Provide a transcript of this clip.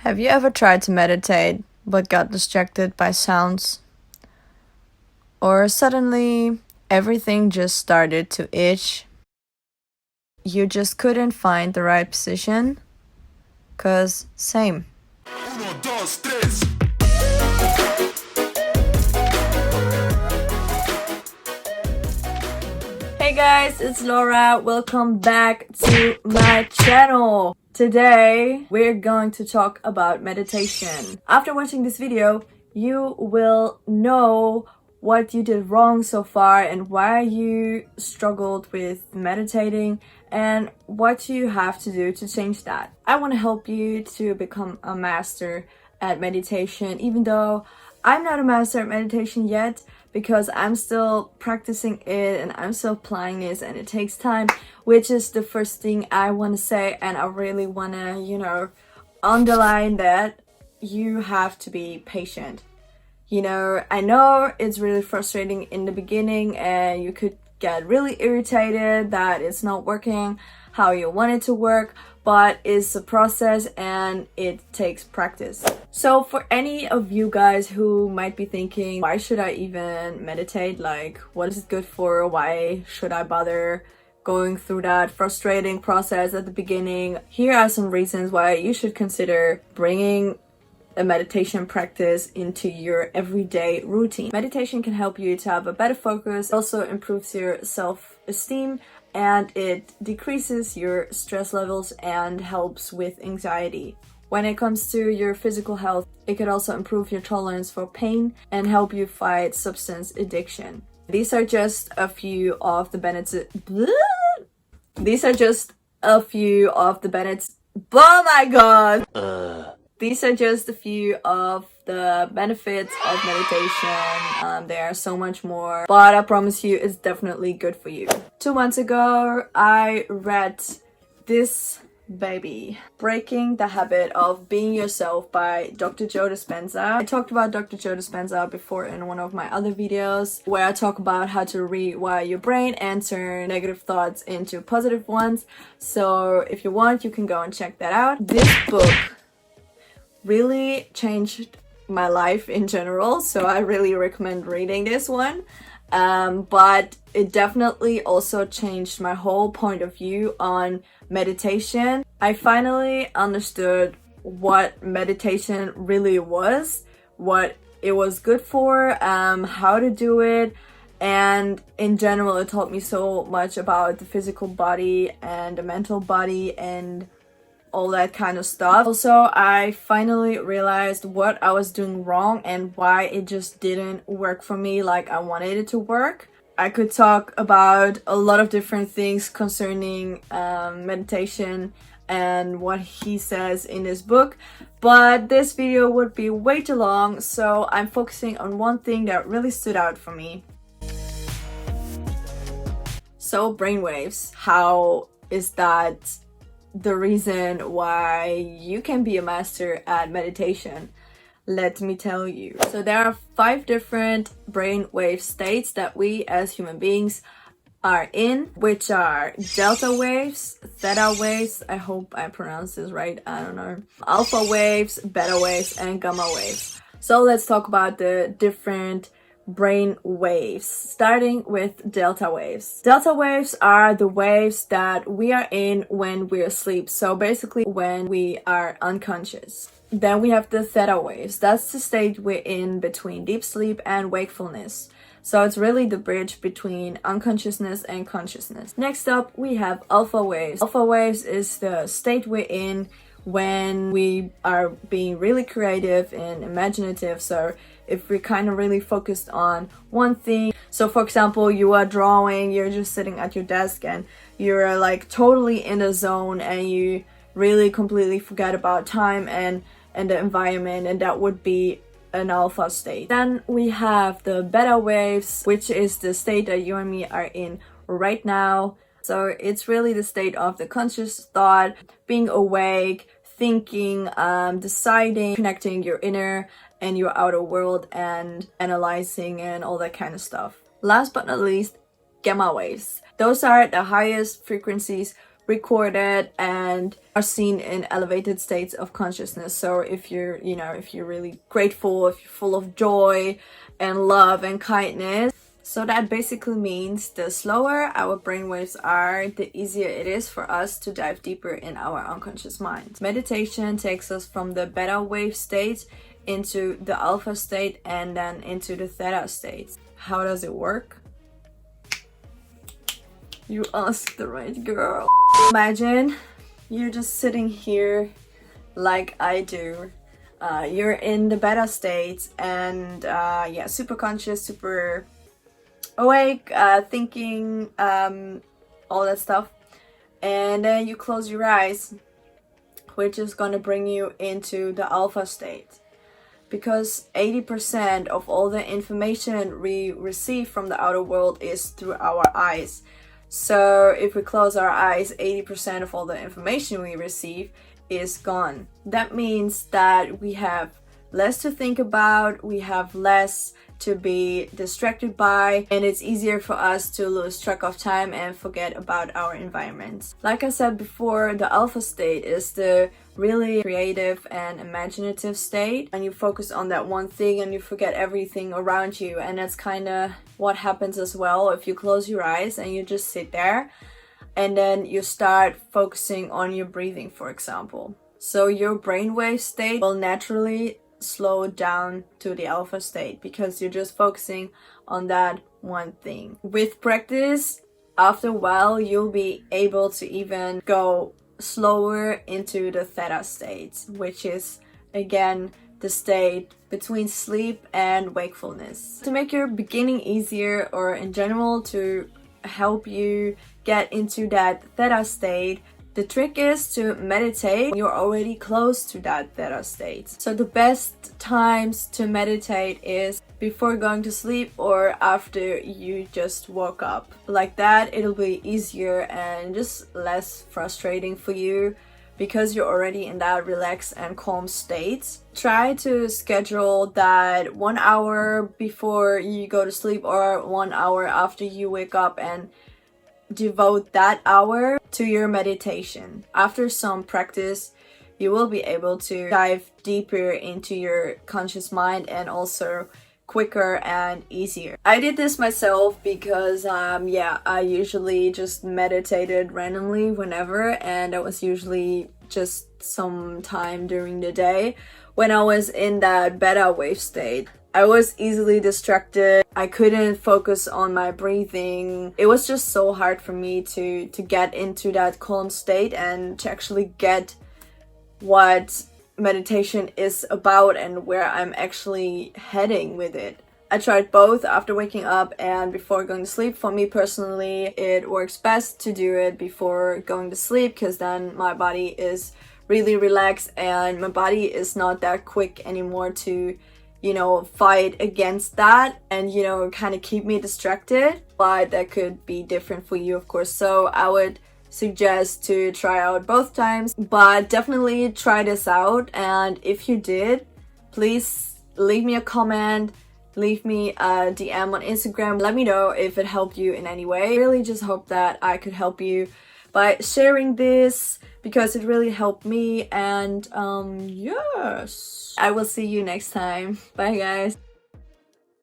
Have you ever tried to meditate but got distracted by sounds? Or suddenly everything just started to itch? You just couldn't find the right position? 'Cause same. Uno, dos, tres. Hey guys, it's Laura. Welcome back to my channel. Today we're going to talk about meditation. After watching this video, you will know what you did wrong so far and why you struggled with meditating and what you have to do to change that. I want to help you to become a master at meditation, even though I'm not a master at meditation yet, because I'm still practicing it and I'm still applying this and it takes time, which is the first thing I want to say. And I really want to, underline that you have to be patient. I know it's really frustrating in the beginning and you could get really irritated that it's not working how you want it to work, but it's a process and it takes practice. So for any of you guys who might be thinking, why should I even meditate? Like, what is it good for? Why should I bother going through that frustrating process at the beginning? Here are some reasons why you should consider bringing a meditation practice into your everyday routine. Meditation can help you to have a better focus, also improves your self-esteem, and it decreases your stress levels and helps with anxiety. When it comes to your physical health, it could also improve your tolerance for pain and help you fight substance addiction. These are just a few of the benefits. These are just a few of the benefits. Oh my god! These are just a few of the benefits of meditation. There are so much more, but I promise you it's definitely good for you. 2 months ago, I read this baby, Breaking the Habit of Being Yourself by Dr. Joe Dispenza. I talked about Dr. Joe Dispenza before in one of my other videos where I talk about how to rewire your brain and turn negative thoughts into positive ones. So if you want, you can go and check that out. This book really changed my life in general, so I really recommend reading this one. But it definitely also changed my whole point of view on meditation. I finally understood what meditation really was, what it was good for, how to do it, and in general it taught me so much about the physical body and the mental body and all that kind of stuff. Also, I finally realized what I was doing wrong and why it just didn't work for me like I wanted it to work. I could talk about a lot of different things concerning meditation and what he says in this book, but this video would be way too long, so I'm focusing on one thing that really stood out for me. So brainwaves, how is that the reason why you can be a master at meditation? Let me tell you. So there are 5 different brainwave states that we as human beings are in, which are delta waves, theta waves, I hope I pronounced this right, I don't know, alpha waves, beta waves, and gamma waves. So let's talk about the different brain waves, starting with delta waves. Delta waves are the waves that we are in when we're asleep, so basically when we are unconscious. Then we have the theta waves. That's the state we're in between deep sleep and wakefulness. So it's really the bridge between unconsciousness and consciousness. Next up, we have alpha waves. Alpha waves is the state we're in when we are being really creative and imaginative. So if we're kind of really focused on one thing, so for example, you are drawing, you're just sitting at your desk and you're like totally in the zone and you really completely forget about time and the environment, and that would be an alpha state. Then we have the beta waves, which is the state that you and me are in right now. So it's really the state of the conscious thought, being awake, thinking, deciding, connecting your inner and your outer world and analyzing and all that kind of stuff. Last but not least, gamma waves. Those are the highest frequencies recorded and are seen in elevated states of consciousness. So if you're, if you're really grateful, if you're full of joy and love and kindness. So that basically means the slower our brainwaves are, the easier it is for us to dive deeper in our unconscious mind. Meditation takes us from the beta wave state into the alpha state and then into the theta state. How does it work? You asked the right girl. Imagine you're just sitting here like I do. You're in the beta state and super conscious, super awake, thinking, all that stuff. And then you close your eyes, which is gonna bring you into the alpha state. Because 80% of all the information we receive from the outer world is through our eyes. So if we close our eyes, 80% of all the information we receive is gone. That means that we have less to think about, we have less to be distracted by, and it's easier for us to lose track of time and forget about our environment. Like I said before, the alpha state is the really creative and imaginative state, and you focus on that one thing and you forget everything around you. And that's kind of what happens as well if you close your eyes and you just sit there and then you start focusing on your breathing, for example. So your brainwave state will naturally slow down to the alpha state because you're just focusing on that one thing. With practice, after a while, you'll be able to even go slower into the theta state, which is again the state between sleep and wakefulness. To make your beginning easier, or in general to help you get into that theta state, the trick is to meditate when you're already close to that theta state. So the best times to meditate is before going to sleep or after you just woke up. Like that, it'll be easier and just less frustrating for you because you're already in that relaxed and calm state. Try to schedule that 1 hour before you go to sleep or 1 hour after you wake up and devote that hour to your meditation. After some practice, you will be able to dive deeper into your conscious mind and also quicker and easier. I did this myself because I usually just meditated randomly whenever, and that was usually just some time during the day when I was in that beta wave state. I was easily distracted. I couldn't focus on my breathing. It was just so hard for me to get into that calm state and to actually get what meditation is about and where I'm actually heading with it. I tried both after waking up and before going to sleep. For me personally, it works best to do it before going to sleep because then my body is really relaxed and my body is not that quick anymore to fight against that and, kind of keep me distracted. But that could be different for you, of course. So I would suggest to try out both times, but definitely try this out. And if you did, please leave me a comment, leave me a DM on Instagram. Let me know if it helped you in any way. I really just hope that I could help you by sharing this because it really helped me. And yes, I will see you next time. Bye guys.